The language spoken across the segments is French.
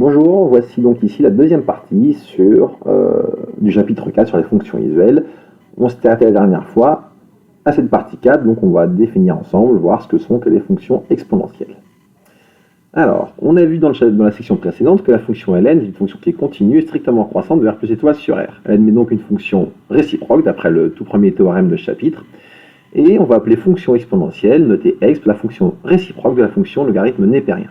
Bonjour, voici donc ici la deuxième partie du chapitre 4 sur les fonctions visuelles. On s'était arrêté la dernière fois à cette partie 4, donc on va définir ensemble, voir ce que sont que les fonctions exponentielles. Alors, on a vu dans la section précédente que la fonction ln est une fonction qui est continue et strictement croissante de R plus étoile sur R. Elle admet donc une fonction réciproque d'après le tout premier théorème de ce chapitre. Et on va appeler fonction exponentielle, notée exp, la fonction réciproque de la fonction logarithme népérien.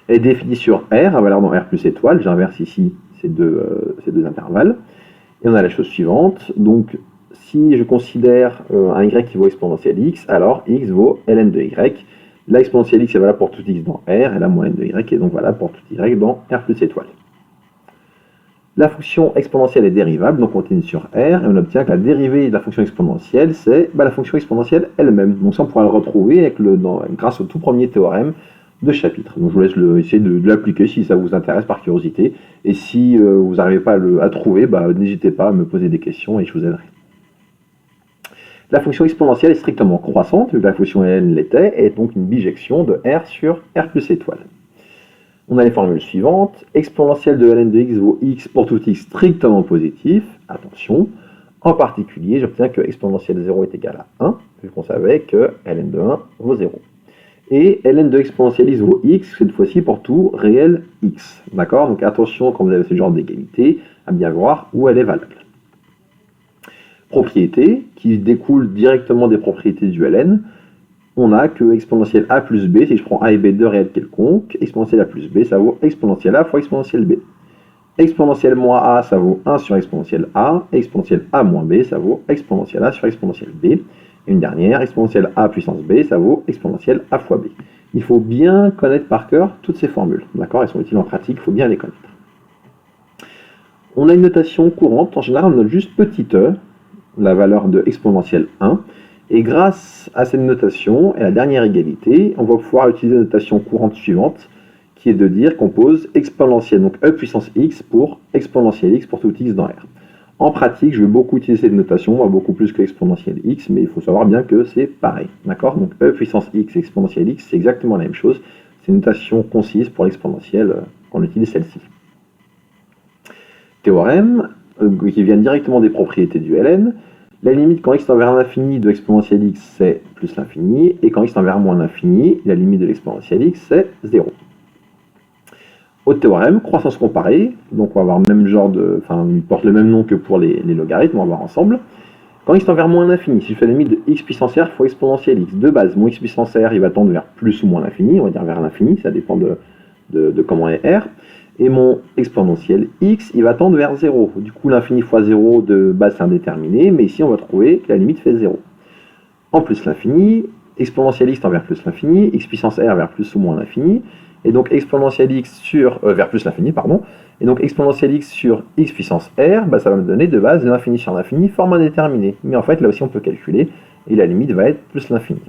Elle est définie sur R, à valeur dans R plus étoile. J'inverse ici ces deux intervalles. Et on a la chose suivante. Donc, si je considère un y qui vaut exponentielle x, alors x vaut ln de y. La exponentielle x est valable pour tout x dans R, et la moins n de y est donc valable pour tout y dans R plus étoile. La fonction exponentielle est dérivable, donc on continue sur R, et on obtient que la dérivée de la fonction exponentielle, c'est la fonction exponentielle elle-même. Donc ça, on pourra le retrouver grâce au tout premier théorème de chapitre. Donc je vous laisse essayer de l'appliquer si ça vous intéresse par curiosité. Et si vous n'arrivez pas à trouver, n'hésitez pas à me poser des questions et je vous aiderai. La fonction exponentielle est strictement croissante, vu que la fonction ln l'était, et donc une bijection de R sur R plus étoile. On a les formules suivantes. Exponentielle de ln de x vaut x pour tout x strictement positif. Attention. En particulier, j'obtiens que exponentielle 0 est égal à 1, vu qu'on savait que ln de 1 vaut 0. Et ln de exponentielle x vaut x, cette fois-ci pour tout réel x. D'accord? Donc attention, quand vous avez ce genre d'égalité, à bien voir où elle est valable. Propriété, qui découle directement des propriétés du ln. On a que exponentielle a plus b, si je prends a et b deux réels quelconques, exponentielle a plus b, ça vaut exponentielle a fois exponentielle b. Exponentielle moins a, ça vaut 1 sur exponentielle a, exponentielle a moins b, ça vaut exponentielle a sur exponentielle b. Et une dernière, exponentielle a puissance b, ça vaut exponentielle a fois b. Il faut bien connaître par cœur toutes ces formules, d'accord? Elles sont utiles en pratique, il faut bien les connaître. On a une notation courante, en général on note juste petit e, la valeur de exponentielle 1, et grâce à cette notation et à la dernière égalité, on va pouvoir utiliser la notation courante suivante, qui est de dire qu'on pose exponentielle, donc e puissance x pour exponentielle x pour tout x dans R. En pratique, je vais beaucoup utiliser cette notation, beaucoup plus que exponentielle x, mais il faut savoir bien que c'est pareil, d'accord? Donc e puissance x et exponentielle x, c'est exactement la même chose, c'est une notation concise pour l'exponentielle, qu'on utilise celle-ci. Théorème, qui vient directement des propriétés du ln. La limite quand x tend vers l'infini de exponentielle x, c'est plus l'infini, et quand x tend vers moins l'infini, la limite de l'exponentielle x, c'est 0. Au théorème, croissance comparée, donc on va avoir le même il porte le même nom que pour les logarithmes, on va voir ensemble. Quand x tend vers moins l'infini, si je fais la limite de x puissance r fois exponentielle x, de base, mon x puissance r, il va tendre vers plus ou moins l'infini, on va dire vers l'infini, ça dépend de comment est r. Et mon exponentielle x, il va tendre vers 0. Du coup, l'infini fois 0 de base, c'est indéterminé, mais ici, on va trouver que la limite fait 0. En plus l'infini, exponentielle x tend vers plus l'infini, x puissance r vers plus ou moins l'infini, et donc exponentielle x vers plus l'infini, pardon, et donc exponentielle x sur x puissance r, ça va me donner de base l'infini sur l'infini, forme indéterminée. Mais en fait, là aussi, on peut calculer, et la limite va être plus l'infini.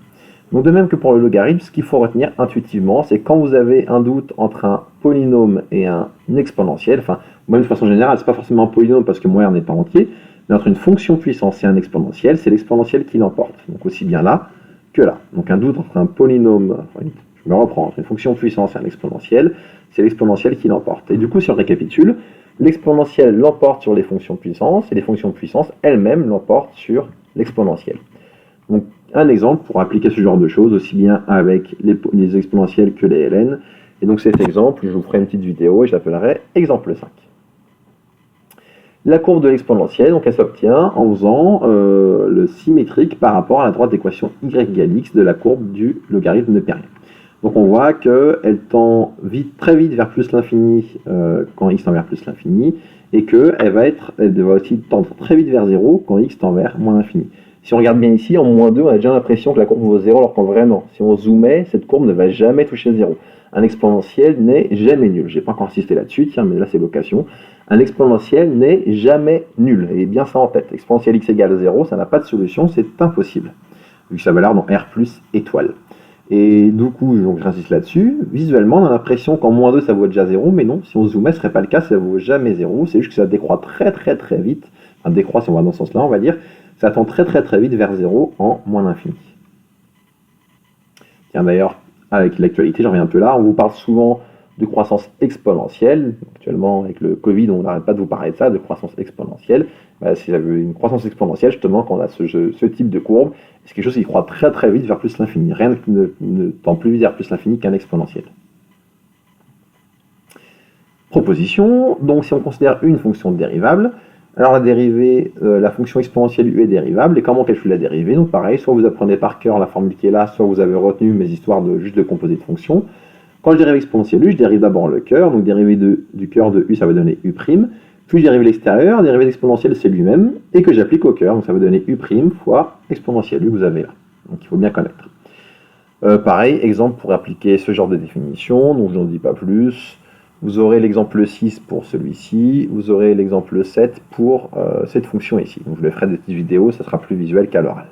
Donc de même que pour le logarithme, ce qu'il faut retenir intuitivement, c'est quand vous avez un doute entre un polynôme et un exponentiel, même de façon générale, c'est pas forcément un polynôme parce que mon r n'est pas entier, mais entre une fonction puissance et un exponentiel, c'est l'exponentiel qui l'emporte. Donc aussi bien là que là. Donc un doute entre un polynôme, je me reprends, entre une fonction puissance et un exponentiel, c'est l'exponentiel qui l'emporte. Et du coup, si on récapitule, l'exponentiel l'emporte sur les fonctions puissance, et les fonctions puissance elles-mêmes l'emportent sur l'exponentiel. Donc un exemple pour appliquer ce genre de choses, aussi bien avec les exponentielles que les ln. Et donc cet exemple, je vous ferai une petite vidéo et je l'appellerai exemple 5. La courbe de l'exponentielle, donc elle s'obtient en faisant le symétrique par rapport à la droite d'équation y égale x de la courbe du logarithme népérien. Donc on voit qu'elle tend très vite vers plus l'infini quand x tend vers plus l'infini, et qu'elle va aussi tendre très vite vers 0 quand x tend vers moins l'infini. Si on regarde bien ici, en moins 2, on a déjà l'impression que la courbe vaut 0, alors qu'en vrai, non. Si on zoomait, cette courbe ne va jamais toucher 0. Un exponentiel n'est jamais nul. Je n'ai pas encore insisté là-dessus, tiens, mais là, c'est l'occasion. Un exponentiel n'est jamais nul. Et bien ça en tête. Exponentielle x égale 0, ça n'a pas de solution, c'est impossible. Vu que ça va l'air dans R plus étoile. Et du coup, j'insiste là-dessus. Visuellement, on a l'impression qu'en moins 2, ça vaut déjà 0, mais non, si on zoomait, ce ne serait pas le cas, ça ne vaut jamais 0. C'est juste que ça décroît très très très vite. Enfin, décroît, si on va dans ce sens-là, on va dire. Ça tend très très très vite vers 0 en moins l'infini. Tiens d'ailleurs, avec l'actualité, j'en reviens un peu là, on vous parle souvent de croissance exponentielle. Actuellement, avec le Covid, on n'arrête pas de vous parler de ça, de croissance exponentielle. C'est une croissance exponentielle, justement, quand on a ce type de courbe, c'est quelque chose qui croît très très vite vers plus l'infini. Rien ne tend plus vite vers plus l'infini qu'un exponentiel. Proposition, donc si on considère une fonction dérivable, alors la dérivée, la fonction exponentielle u est dérivable, et comment on calcule la dérivée? Donc pareil, soit vous apprenez par cœur la formule qui est là, soit vous avez retenu mes histoires juste de composer de fonctions. Quand je dérive exponentielle u, je dérive d'abord le cœur, donc dérivé du cœur de u, ça va donner u', puis je dérive l'extérieur, dérivé d'exponentielle c'est lui-même, et que j'applique au cœur, donc ça va donner u' fois exponentielle u, vous avez là. Donc il faut bien connaître. Pareil, exemple pour appliquer ce genre de définition, donc je n'en dis pas plus. Vous aurez l'exemple 6 pour celui-ci, vous aurez l'exemple 7 pour cette fonction ici. Donc je le ferai des petites vidéos, ça sera plus visuel qu'à l'oral.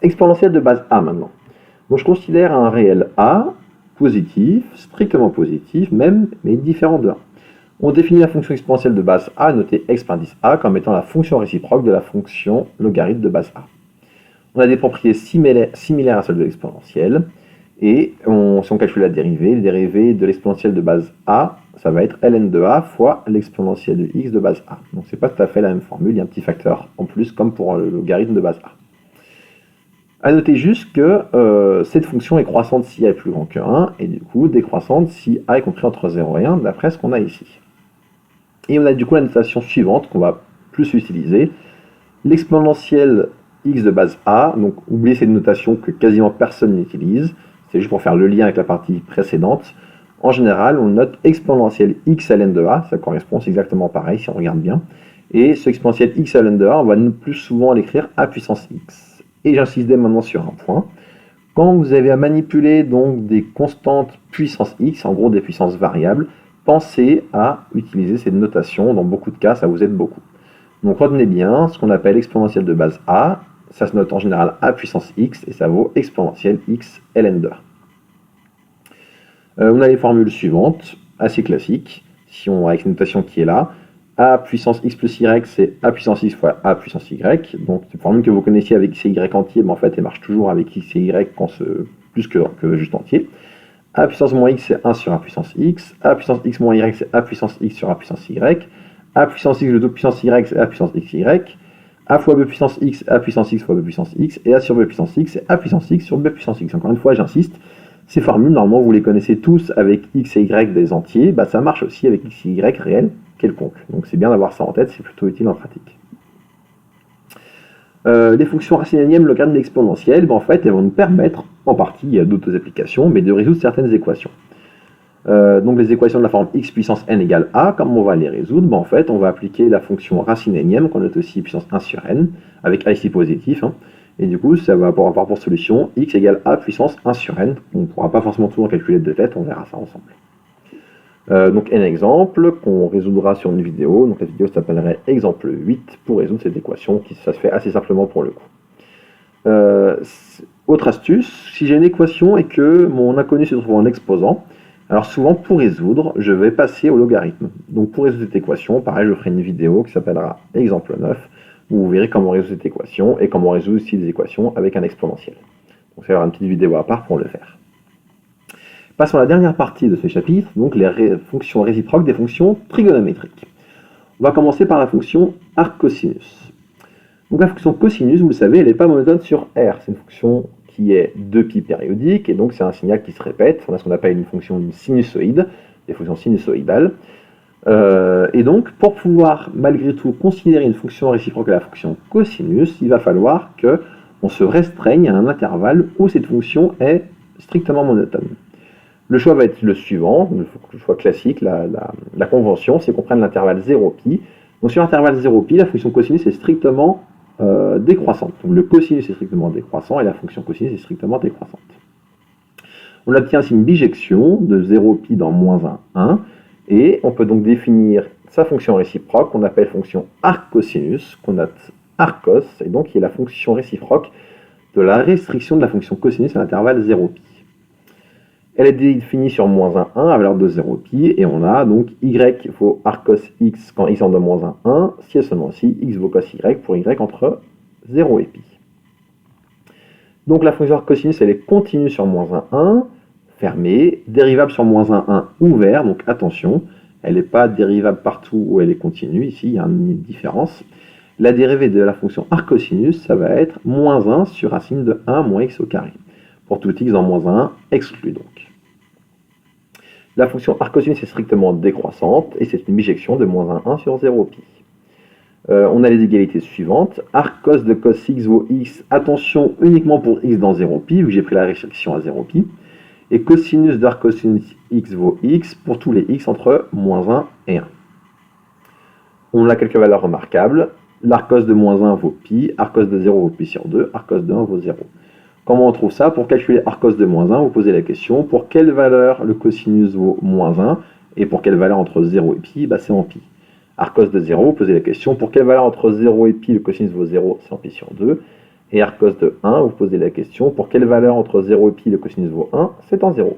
Exponentielle de base a maintenant. Donc je considère un réel a positif, strictement positif, même, mais différent de 1. On définit la fonction exponentielle de base a, notée x par indice a, comme étant la fonction réciproque de la fonction logarithme de base a. On a des propriétés similaires à celles de l'exponentielle. Et si on calcule la dérivée, de l'exponentielle de base a, ça va être ln de a fois l'exponentielle de x de base a. Donc c'est pas tout à fait la même formule, il y a un petit facteur en plus comme pour le logarithme de base a. A noter juste que cette fonction est croissante si a est plus grand que 1, et du coup décroissante si a est compris entre 0 et 1, d'après ce qu'on a ici. Et on a du coup la notation suivante qu'on va plus utiliser. L'exponentielle x de base a, donc oubliez cette notation que quasiment personne n'utilise, c'est juste pour faire le lien avec la partie précédente. En général, on note exponentielle x ln de a, ça correspond, c'est exactement pareil si on regarde bien. Et ce exponentielle x ln de a, on va plus souvent l'écrire a puissance x. Et j'insiste dès maintenant sur un point. Quand vous avez à manipuler donc des constantes puissance x, en gros des puissances variables, pensez à utiliser cette notation. Dans beaucoup de cas, ça vous aide beaucoup. Donc retenez bien ce qu'on appelle exponentielle de base a. Ça se note en général a puissance x et ça vaut exponentielle x ln de a. On a les formules suivantes, assez classiques, si on avec une notation qui est là. A puissance x plus y, c'est a puissance x fois a puissance y. Donc c'est une formule que vous connaissiez avec x et y entier, mais en fait elle marche toujours avec x et y quand plus que juste entier. A puissance moins x, c'est 1 sur a puissance x. A puissance x moins y, c'est a puissance x sur a puissance y. A puissance x de puissance y, c'est a puissance xy. A fois b puissance x, a puissance x fois b puissance x, et a sur b puissance x, c'est a puissance x sur b puissance x. Encore une fois, j'insiste, ces formules, normalement, vous les connaissez tous avec x et y des entiers, ça marche aussi avec x et y réels quelconque. Donc c'est bien d'avoir ça en tête, c'est plutôt utile en pratique. Les fonctions racine énième, logarithme exponentielle, en fait, elles vont nous permettre, en partie, il y a d'autres applications, mais de résoudre certaines équations. Donc les équations de la forme x puissance n égale a, comment on va les résoudre? En fait, on va appliquer la fonction racine énième, qu'on note aussi puissance 1 sur n, avec a ici positif, et du coup, ça va avoir pour solution x égale a puissance 1 sur n. On ne pourra pas forcément tout en calculer de tête, on verra ça ensemble. Donc un exemple qu'on résoudra sur une vidéo, donc la vidéo s'appellerait exemple 8 pour résoudre cette équation, ça se fait assez simplement pour le coup. Autre astuce, si j'ai une équation et que mon inconnu se trouve en exposant, alors souvent pour résoudre, je vais passer au logarithme. Donc pour résoudre cette équation, pareil, je ferai une vidéo qui s'appellera exemple 9, où vous verrez comment résoudre cette équation et comment résoudre aussi des équations avec un exponentiel. Donc ça va y avoir une petite vidéo à part pour le faire. Passons à la dernière partie de ce chapitre, donc les fonctions réciproques des fonctions trigonométriques. On va commencer par la fonction arc-cosinus. Donc la fonction cosinus, vous le savez, elle n'est pas monotone sur R. C'est une fonction qui est 2π périodique, et donc c'est un signal qui se répète. On a ce qu'on appelle une fonction sinusoïde, des fonctions sinusoïdales. Et donc, pour pouvoir malgré tout considérer une fonction réciproque à la fonction cosinus, il va falloir qu'on se restreigne à un intervalle où cette fonction est strictement monotone. Le choix va être le suivant, le choix classique, la convention, c'est qu'on prenne l'intervalle 0π. Donc sur l'intervalle 0π, la fonction cosinus est strictement décroissante. Donc le cosinus est strictement décroissant et la fonction cosinus est strictement décroissante. On obtient ainsi une bijection de 0π dans moins 1, et on peut donc définir sa fonction réciproque qu'on appelle fonction arc-cosinus, qu'on note arcos, et donc qui est la fonction réciproque de la restriction de la fonction cosinus à l'intervalle 0π. Elle est définie sur moins 1 à valeur de 0π, et on a donc y vaut arcos x quand x en de moins 1, si et seulement si x vaut cos y pour y entre 0 et π. Donc la fonction arc-cosinus, elle est continue sur moins 1, fermé, dérivable sur -1 ouvert, donc attention, elle n'est pas dérivable partout où elle est continue, ici il y a une différence. La dérivée de la fonction arcosinus, ça va être -1 sur racine de 1 moins x au carré. Pour tout x dans -1, exclu donc. La fonction arcosinus est strictement décroissante, et c'est une bijection de -1 sur 0pi. On a les égalités suivantes. Arc cos de cos x vaut x, attention uniquement pour x dans 0pi, vu que j'ai pris la restriction à 0pi. Et cosinus d'arcosinus x vaut x pour tous les x entre -1 et 1. On a quelques valeurs remarquables. L'arcos de -1 vaut pi, arcos de 0 vaut pi sur 2, arcos de 1 vaut 0. Comment on trouve ça? Pour calculer arcos de -1, vous posez la question, pour quelle valeur le cosinus vaut -1 et pour quelle valeur entre 0 et pi? C'est en pi. Arcos de 0, vous posez la question, pour quelle valeur entre 0 et pi le cosinus vaut 0? C'est en pi sur 2. Et arcos de 1, vous posez la question, pour quelle valeur entre 0 et pi le cosinus vaut 1? C'est en 0.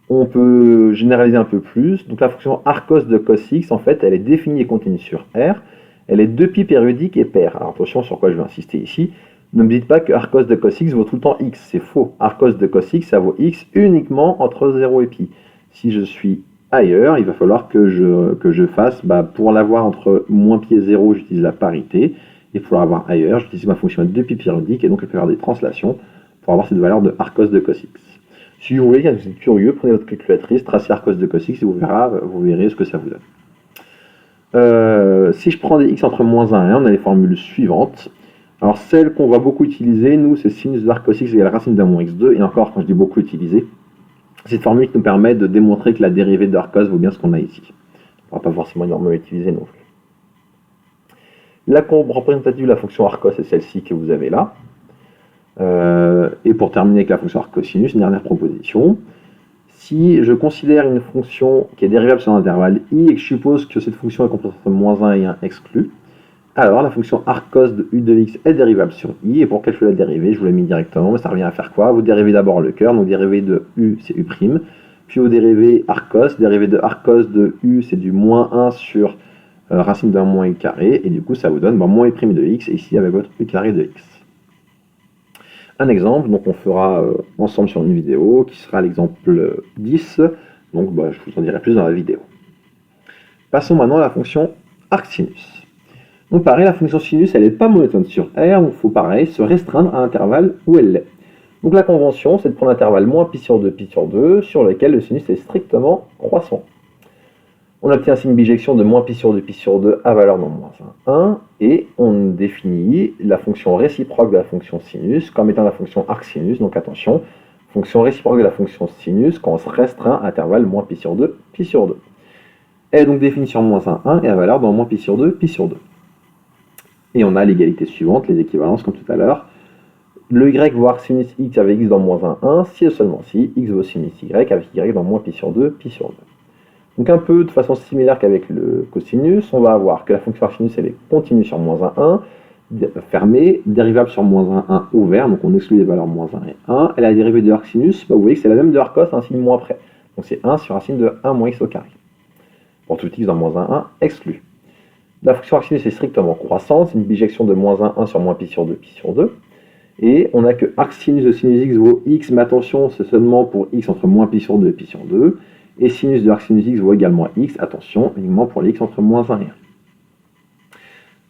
On peut généraliser un peu plus. Donc la fonction arcos de cos x, en fait, elle est définie et continue sur R. Elle est 2pi périodique et paire. Alors attention sur quoi je vais insister ici. Ne me dites pas que arcos de cos x vaut tout le temps x. C'est faux. Arcos de cos x, ça vaut x uniquement entre 0 et pi. Si je suis ailleurs, il va falloir que je fasse, pour l'avoir entre moins pi et 0, j'utilise la parité. Et pour l'avoir ailleurs, j'utilise ma fonction 2pi périodique et donc je peux faire des translations pour avoir cette valeur de arcos de cos x. Si vous voulez, si vous êtes curieux, prenez votre calculatrice, tracez arcos de cos x et vous verrez ce que ça vous donne. Si je prends des x entre -1 et 1, on a les formules suivantes. Alors celle qu'on va beaucoup utiliser, nous, c'est sinus de arcos x égale racine d'un moins x2. Et encore, quand je dis beaucoup utiliser, c'est cette formule qui nous permet de démontrer que la dérivée d'arcos vaut bien ce qu'on a ici. On ne va pas forcément énormément utiliser non plus. La courbe représentative de la fonction arcos est celle-ci que vous avez là. Et pour terminer avec la fonction arcosinus, une dernière proposition. Si je considère une fonction qui est dérivable sur l'intervalle i et que je suppose que cette fonction est comprise entre -1 et 1 exclue, alors la fonction arcos de u de x est dérivable sur i, et pour calculer la dérivée, je vous l'ai mis directement, mais ça revient à faire quoi? Vous dérivez d'abord le cœur, donc dérivée de u c'est u', puis vous dérivez arcos, dérivée de arcos de u c'est du -1 sur racine d'un moins i carré, et du coup ça vous donne moins i' de x, et ici avec votre u carré de x. Un exemple, donc on fera ensemble sur une vidéo, qui sera l'exemple 10, donc je vous en dirai plus dans la vidéo. Passons maintenant à la fonction arcsinus. Donc pareil, la fonction sinus, elle n'est pas monotone sur R, donc il faut pareil se restreindre à l'intervalle où elle l'est. Donc la convention, c'est de prendre l'intervalle -pi sur 2, sur lequel le sinus est strictement croissant. On obtient ainsi une bijection de -pi sur 2 à valeur non -1, et on définit la fonction réciproque de la fonction sinus comme étant la fonction arcsinus. Donc attention, fonction réciproque de la fonction sinus quand on se restreint à l'intervalle -pi sur 2. Elle est donc définie sur -1 et à valeur dans -pi sur 2. Et on a l'égalité suivante, les équivalences comme tout à l'heure. Le y vaut arcsinus x avec x dans -1, si et seulement si x vaut sinus y avec y dans -pi sur 2. Donc un peu de façon similaire qu'avec le cosinus, on va avoir que la fonction arcsinus elle est continue sur -1, fermée, dérivable sur -1 ouvert, donc on exclut les valeurs -1 et 1. Et la dérivée de arcsinus, vous voyez que c'est la même de arcos, un signe moins près. Donc c'est 1 sur racine de 1 moins x au carré. Pour tout x dans -1, exclu. La fonction arcsinus est strictement croissante, c'est une bijection de -1 sur -pi sur 2. Et on a que arcsinus de sinus x vaut x, mais attention, c'est seulement pour x entre -pi sur 2 et pi sur 2. Et sinus de arcsinus x vaut également x, attention, uniquement pour les x entre -1 et 1.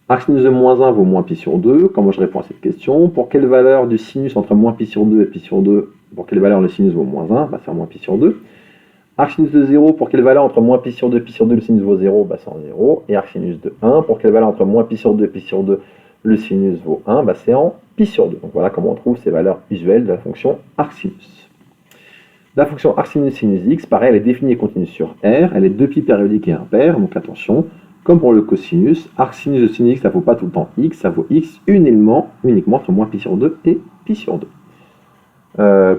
Arcsinus de -1 vaut -pi sur 2. Comment je réponds à cette question? Pour quelle valeur du sinus entre -pi sur 2 et pi sur 2, pour quelle valeur le sinus vaut -1? C'est en -pi sur 2. Arcsinus de 0, pour quelle valeur entre -pi sur 2 le sinus vaut 0? C'est en 0. Et arcsinus de 1, pour quelle valeur entre -pi sur 2 et pi sur 2 le sinus vaut 1? C'est en pi sur 2. Donc voilà comment on trouve ces valeurs usuelles de la fonction arcsinus. La fonction arcsinus sinus x, pareil, elle est définie et continue sur R, elle est 2pi périodique et impaire, donc attention, comme pour le cosinus, arcsinus de sinus x, ça ne vaut pas tout le temps x, ça vaut x uniquement entre -pi sur 2 et pi sur 2.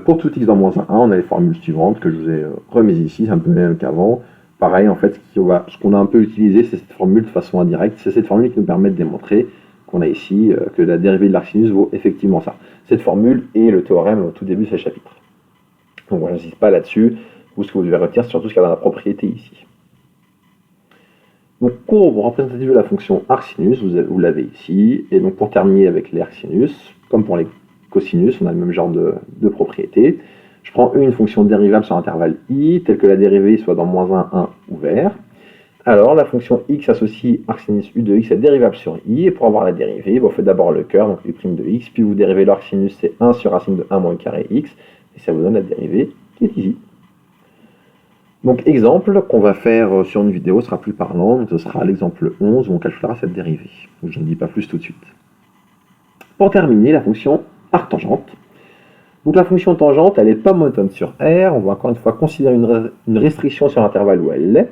Pour tout x dans -1, on a les formules suivantes que je vous ai remises ici, c'est un peu même qu'avant. Pareil, en fait, ce qu'on a un peu utilisé, c'est cette formule de façon indirecte, c'est cette formule qui nous permet de démontrer qu'on a ici que la dérivée de l'arcsinus vaut effectivement ça. Cette formule est le théorème au tout début de ce chapitre. Donc voilà, j'insiste pas là-dessus. Ce que vous devez retenir, c'est surtout ce qu'il y a dans la propriété ici. Donc courbe représentative de la fonction arcsinus, vous l'avez ici. Et donc pour terminer avec les arcsinus, comme pour les cosinus, on a le même genre de propriété. Je prends une fonction dérivable sur l'intervalle i, telle que la dérivée soit dans -1, 1 ouvert. Alors, la fonction x associe arcsinus u de x est dérivable sur i, et pour avoir la dérivée, vous faites d'abord le cœur, donc u' de x, puis vous dérivez l'arcsinus, c'est 1 sur racine de 1 moins u carré x, et ça vous donne la dérivée qui est ici. Donc, exemple qu'on va faire sur une vidéo sera plus parlant, donc ce sera l'exemple 11 où on calculera cette dérivée. Donc, je ne dis pas plus tout de suite. Pour terminer, la fonction arctangente. Donc la fonction tangente, elle n'est pas monotone sur R, on va encore une fois considérer une restriction sur l'intervalle où elle l'est.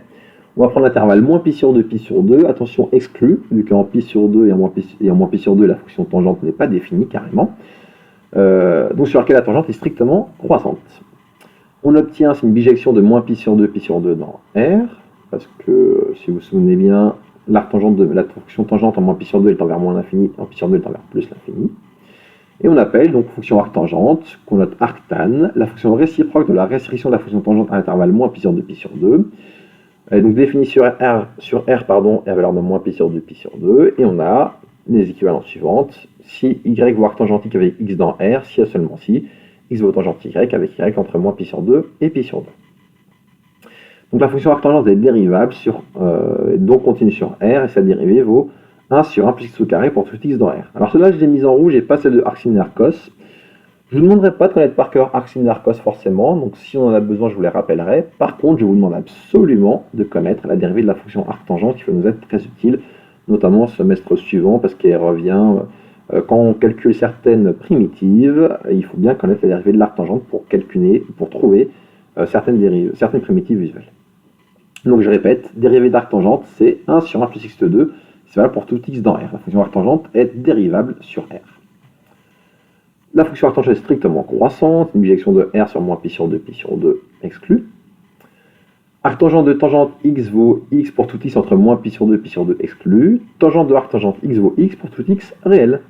On va prendre l'intervalle moins pi sur 2, pi sur 2, attention exclu, vu qu'en pi sur 2 et en moins pi sur 2, la fonction tangente n'est pas définie carrément. Donc sur laquelle la tangente est strictement croissante. On obtient, c'est une bijection de moins pi sur 2 dans R, parce que si vous vous souvenez bien, la fonction tangente en moins pi sur 2 est envers moins l'infini, en pi sur 2 est envers plus l'infini. Et on appelle donc fonction arctangente, qu'on note arctan, la fonction réciproque de la restriction de la fonction tangente à l'intervalle moins pi sur 2, pi sur 2. Elle est donc définie sur R, et à valeur de moins pi sur 2, pi sur 2. Et on a les équivalences suivantes. Si y vaut arctangente y avec x dans R, si et seulement si, x vaut tangente y avec y entre moins pi sur 2 et pi sur 2. Donc la fonction arctangente est dérivable donc continue sur R, et sa dérivée vaut 1 sur 1 plus x au carré pour tout x dans R. Alors cela, je l'ai mis en rouge et pas celle de Arc-Sin-Arcos. Je ne vous demanderai pas de connaître par cœur Arc-Sin-Arcos forcément, donc si on en a besoin, je vous les rappellerai. Par contre, je vous demande absolument de connaître la dérivée de la fonction arctangente qui va nous être très utile, notamment au semestre suivant, parce qu'elle revient quand on calcule certaines primitives, il faut bien connaître la dérivée de l'arctangente pour trouver certaines primitives visuelles. Donc je répète, dérivée d'arctangente, c'est 1 sur 1 plus x2, c'est valable pour tout x dans R. La fonction arctangente est dérivable sur R. La fonction arctangente est strictement croissante, une bijection de R sur moins pi sur 2 exclue. Arctangente de tangente x vaut x pour tout x entre moins pi sur 2 exclue. Tangente de arctangente x vaut x pour tout x réel.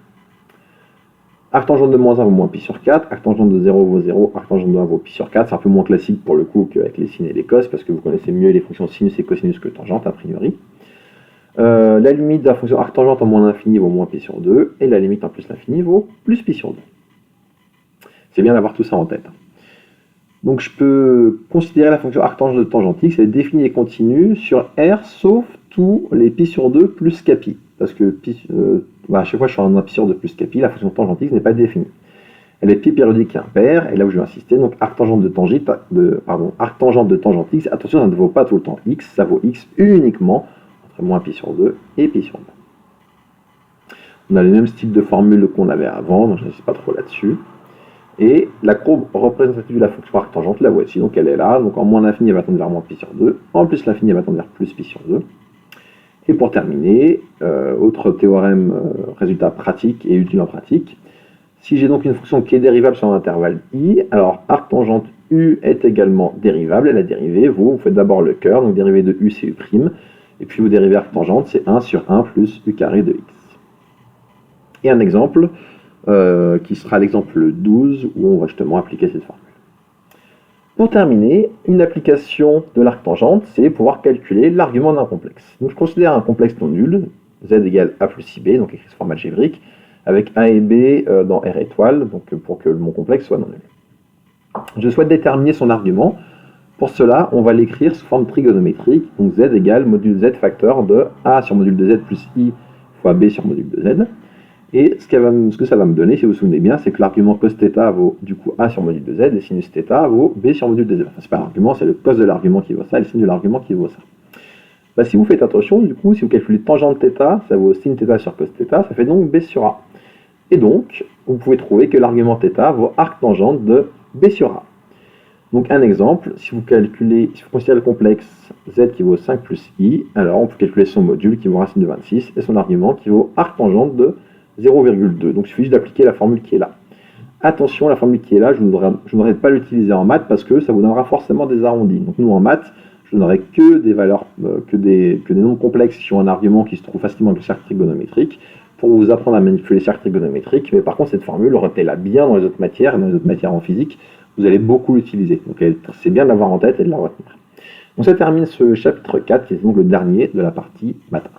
Arctangente de moins 1 vaut moins pi sur 4, arctangente de 0 vaut 0, arctangente de 1 vaut pi sur 4. C'est un peu moins classique pour le coup qu'avec les sines et les cos, parce que vous connaissez mieux les fonctions sinus et cosinus que tangente a priori. La limite de la fonction arctangente en moins l'infini vaut moins pi sur 2, et la limite en plus l'infini vaut plus pi sur 2. C'est bien d'avoir tout ça en tête. Donc je peux considérer la fonction arctangente de tangente x, elle est définie et continue sur R, sauf tous les pi sur 2 plus capi. Parce que à chaque fois que je suis en 1 pi sur 2 plus capi, la fonction tangente x n'est pas définie. Elle est pi périodique et impaire, et là où je vais insister, donc arctangente de tangente x, attention, ça ne vaut pas tout le temps x, ça vaut x uniquement entre moins pi sur 2 et pi sur 2. On a le même style de formule qu'on avait avant, donc je n'insiste pas trop là-dessus. Et la courbe représentative de la fonction arctangente, la voici, donc elle est là, donc en moins l'infini elle va tendre vers moins pi sur 2, en plus l'infini elle va tendre vers plus pi sur 2. Et pour terminer, autre théorème, résultat pratique et utile en pratique, si j'ai donc une fonction qui est dérivable sur un intervalle i, alors arctangente u est également dérivable, et la dérivée, vous faites d'abord le cœur, donc dérivée de u c'est u', et puis vous dérivez arctangente, c'est 1 sur 1 plus u carré de x. Et un exemple, qui sera l'exemple 12, où on va justement appliquer cette formule. Pour terminer, une application de l'arctangente, c'est pouvoir calculer l'argument d'un complexe. Donc je considère un complexe non nul, z égale a plus ib, donc écrit sous forme algébrique, avec a et b dans R étoile, donc pour que mon complexe soit non nul. Je souhaite déterminer son argument. Pour cela, on va l'écrire sous forme trigonométrique, donc z égale module z facteur de a sur module de z plus i fois b sur module de z. Et ce que ça va me donner, si vous vous souvenez bien, c'est que l'argument cos θ vaut du coup a sur module de z, et sinus θ vaut b sur module de z. Enfin, c'est pas l'argument, c'est le cos de l'argument qui vaut ça, et le sin de l'argument qui vaut ça. Bah, si vous faites attention, du coup, si vous calculez tangente θ, ça vaut sin θ sur cos θ, ça fait donc b sur a. Et donc, vous pouvez trouver que l'argument θ vaut arctangente de b sur a. Donc un exemple, si vous considérez le complexe z qui vaut 5 plus i, alors on peut calculer son module qui vaut racine de 26, et son argument qui vaut arctangente de 0,2. Donc il suffit juste d'appliquer la formule qui est là. Attention, la formule qui est là, je ne devrais pas l'utiliser en maths parce que ça vous donnera forcément des arrondis. Donc nous en maths, je donnerai que des valeurs, que des nombres complexes qui ont un argument qui se trouve facilement avec le cercle trigonométrique pour vous apprendre à manipuler les cercles trigonométriques. Mais par contre, cette formule, retenez-la bien dans les autres matières et dans les autres matières en physique. Vous allez beaucoup l'utiliser. Donc c'est bien de l'avoir en tête et de la retenir. Donc ça termine ce chapitre 4 qui est donc le dernier de la partie maths.